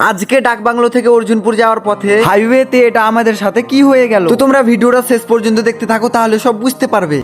আজকে ডাকবাংলো থেকে অর্জুনপুর যাওয়ার পথে হাইওয়েতে এটা আমাদের সাথে কি হয়ে গেল। তো তোমরা ভিডিওটা শেষ পর্যন্ত দেখতে থাকো, তাহলে সব বুঝতে পারবে।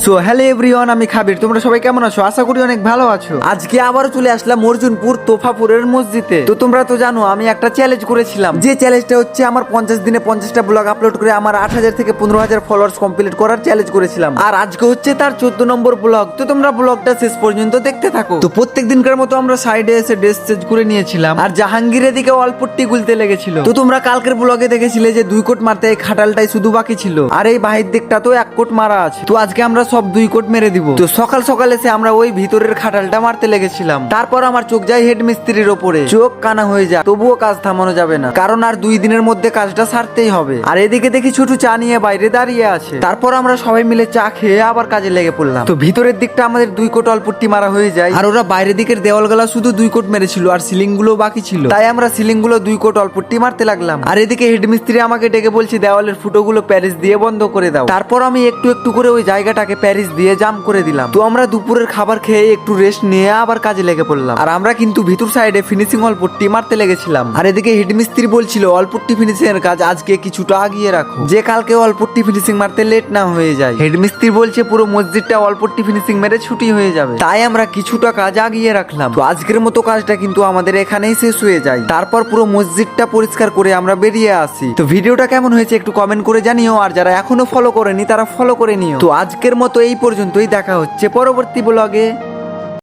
সো হ্যালো এভরিওয়ান, আমি খাবির। তোমরা সবাই কেমন আছো? আশা করি অনেক ভালো আছো। আজকে আবারও চলে আসলাম অর্জুনপুর তোফাপুরের মসজিদে। তো তোমরা তো জানো আমি একটা চ্যালেঞ্জ করেছিলাম, যে চ্যালেঞ্জটা হচ্ছে আমার 50 দিনে 50টা ব্লগ আপলোড করে আমার 8000 থেকে 15000 ফলোয়ার্স কমপ্লিট করার চ্যালেঞ্জ করেছিলাম। আর আজকে হচ্ছে তার 14 নম্বর ব্লগ। তো তোমরা ব্লগটা শেষ পর্যন্ত দেখতে থাকো। তো প্রত্যেক দিনকার মতো আমরা সাইডে এসে ড্রেস চেঞ্জ করে নিয়েছিলাম, আর জাহাঙ্গীরের দিকে অল্পট্টি গুলতে লেগেছিল। তো তোমরা কালকের ব্লগে দেখেছিলে যে 2 কোট মারতে এই খাটালটাই শুধু বাকি ছিল, আর এই বাহির দিকটা তো 1 কোট মারা আছে। তো আজকে আমরা সব 2 কোট মেরে দিব। তো সকাল সকাল এসে আমরা ওই ভিতরের খাটালটা মারতে লেগেছিলাম। তারপর আমার চোখ যায় হেড মিস্ত্রির ওপরে। চোখ কানা হয়ে যায়, তবুও কাজ থামানো যাবে না, কারণ আর 2 দিনের মধ্যে কাজটা সারতেই হবে। আর এদিকে দেখি ছোট চা নিয়ে বাইরে দাঁড়িয়ে আছে। তারপর আমরা সবাই মিলে চা খেয়ে আবার কাজে লেগে পড়লাম। তো ভিতরের দিকটা আমাদের 2 কোট অল্পট্টি মারা হয়ে যায়, আর ওরা বাইরের দিকের দেওয়ালগুলা শুধু 2 কোট মেরেছিল, আর সিলিং গুলো বাকি ছিল। তাই আমরা সিলিং গুলো 2 কোট অল্পট্টি মারতে লাগলাম। আর এদিকে হেড মিস্ত্রি আমাকে ডেকে বলছে দেওয়ালের ফুটোগুলো প্যারিস দিয়ে বন্ধ করে দাও। তারপর আমি একটু একটু করে ওই জায়গাটাকে প্যারিস দিয়ে জাম করে দিলাম। তো আমরা দুপুরের খাবার খেয়ে একটু রেস্ট নিয়ে আবার কাজে লেগে পড়লাম। আর আমরা কিন্তু ভিতর সাইডে ফিনিশিং অল্পট্টি মারতে লেগেছিলাম। আর এদিকে হেড মিস্ত্রি বলছিল অল্পট্টি ফিনিশিং এর কাজ আজকে কিছুটা আগিয়ে রাখো, যে কালকে অল্পট্টি ফিনিশিং মারতে লেট না হয়ে যায়। হেড মিস্ত্রি বলছে পুরো মসজিদটা অল্পট্টি ফিনিশিং মেরে ছুটি হয়ে যাবে, তাই আমরা কিছুটা কাজ আগিয়ে রাখলাম। তো আজকের মতো কাজটা কিন্তু আমাদের এখানেই শেষ হয়ে যায়। তারপর পুরো মসজিদটা পরিষ্কার করে আমরা বেরিয়ে আসি। তো ভিডিওটা কেমন হয়েছে একটু কমেন্ট করে জানিও, আর যারা এখনো ফলো করেনি তারা ফলো করে নিও। তো আজকের মতো এই পর্যন্তই, দেখা হচ্ছে পরবর্তী ব্লগে।